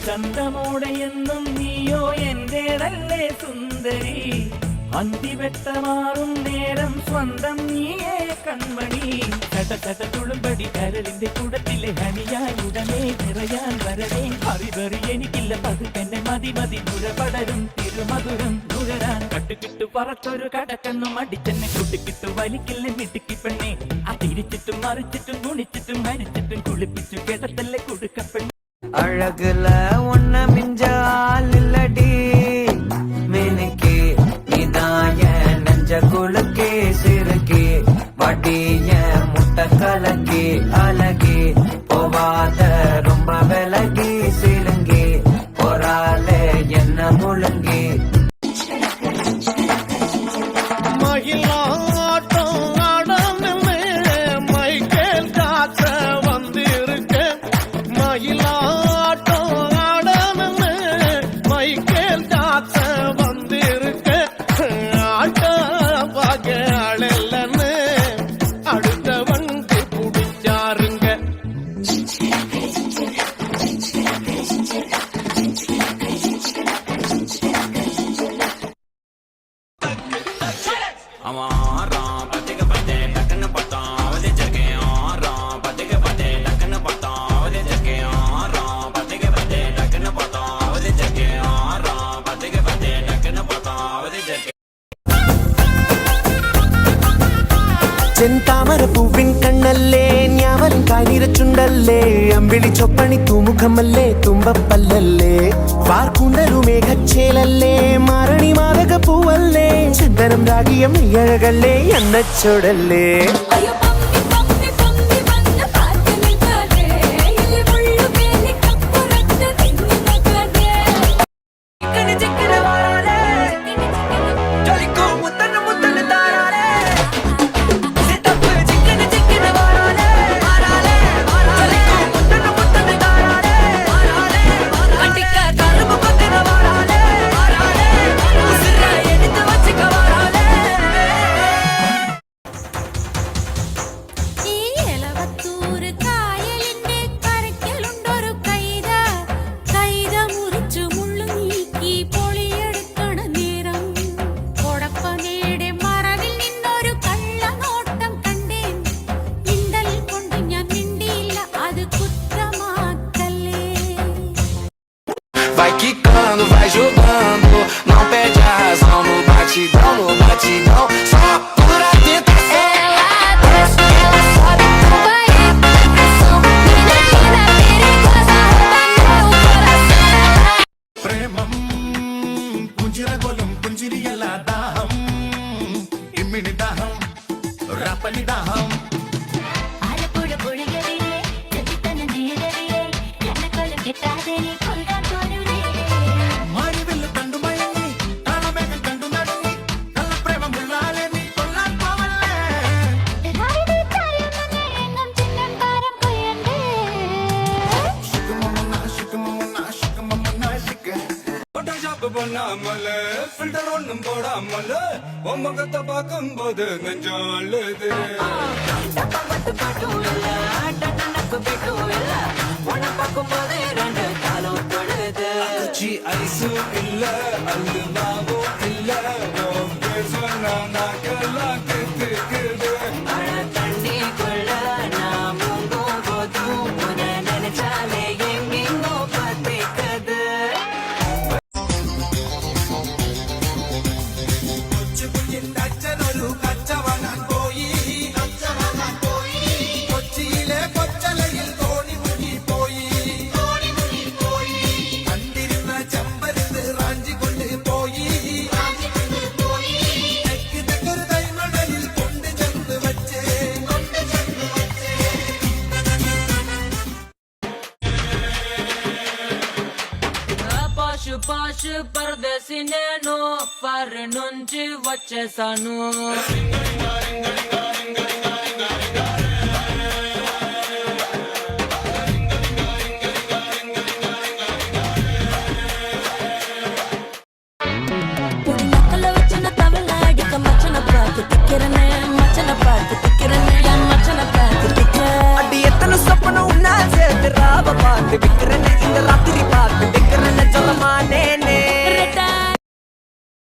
ചന്തമോടെയെന്നും നീയോ എന്റേതല്ലേ സുന്ദരി അന്തിവെട്ടമാറും നേരം സ്വന്തം നീയേ കൺമണി കടകട തുളുമ്പടി കരളിന്റെ കൂടത്തിലെ ഹനിയായി ഉടനെ നിറയാൻ വരവേ അറിവറി എനിക്കില്ല പതുക്കെന്നെ മതി മതി നുരപടരും തിരുമധുരം നുകരാൻ കട്ടുകിട്ടു പറത്തൊരു കടക്കണ്ണും അടിച്ചെന്നെ കുട്ടിക്കിട്ടു വലിക്കില്ല മിടുക്കി പെണ്ണെ അതിരിച്ചിട്ടും മറിച്ചിട്ടും കുണിച്ചിട്ടും മരിച്ചിട്ടും കുളിപ്പിച്ചു കേട്ടത്തല്ലേ കുടുക്കപ്പെണ്ണെ அழகுல ஒன்ன மிஞ்ச ஆள் இல்லடி மினுக்கி நீதாய நெஞ்ச குலுக்கி சிறுக்கி வட்டிய முட்டை கலக்கி அழகி போவாத ரொம்ப விலகி சிலுங்கி போராலே என்ன முழுங்கி ചെന്താമര പൂവിൻ കണ്ണല്ലേ ഞാവലും കാനിരച്ചുണ്ടല്ലേ അമ്പിളി ചൊപ്പണി തൂമുഖമല്ലേ തുമ്പപ്പല്ലല്ലേ വാർക്കൂന്തലു മേഘച്ചേലല്ലേ മാരണി മാതക പൂവല്ലേ ചന്ദനം രാഗിയം അഴകല്ലേ എണ്ണച്ചൊടല്ലേ Vai quicando, vai jogando, não perde a razão no batidão, só pura tentação. Ela desce, ela sobe, tu vai pra pressão. Menina perigosa, rouba meu coração. Premam, punjira golum, punjiriyalla daham, immini daham, rapali daham. Alappuzha പുഴകളിലെ ചെത്തിത്തന നീരറിയെ എന്നെ കൊല്ലം കിട്ടാതെ നീ കൊല്ലാൻ തോന്നൂലേ മാരിവില്ല് കണ്ടു മയങ്ങി താളമേഘം കണ്ടു നടുങ്ങി നല്ല പ്രേമമുള്ളാലെ നീ കൊല്ലാൻ പോവല്ലേ രാവിലെ താഴെന്നെ എങ്ങും ചിന്നംകാരം കൊയ്യണ്ടേ ஷாப்பு பண்ணாமல ஃபில்டர் ஒண்ணும் போடாமல உன் முகத்தை பார்க்கும்போது நெஞ்சம் அழுது ஐஸும் இல்ல அல்லுவாவும் இல்ல சொன்னா நாக்கெல்லாம் கெத்துக்குது தண்ணிக்குள்ள நான் முங்கும் போதும் உன்னை நினைச்சாலே எங்கெங்கோ பத்திக்குது അച്ഛനൊരു കച്ചവനാൻ പോയി കൊച്ചിയിലെ കൊച്ചലയിൽ തോണി മുങ്ങി പോയി കണ്ടിരുന്ന ചെമ്പരുന്ന് റാഞ്ചി കൊണ്ട് പോയി തെക്കൊരു കൈമടലിൽ കൊണ്ട് ചെന്ന് വച്ചേ పాషు పాషు పరదేశి నేను ఫర్ నుంచి వచ్చేసాను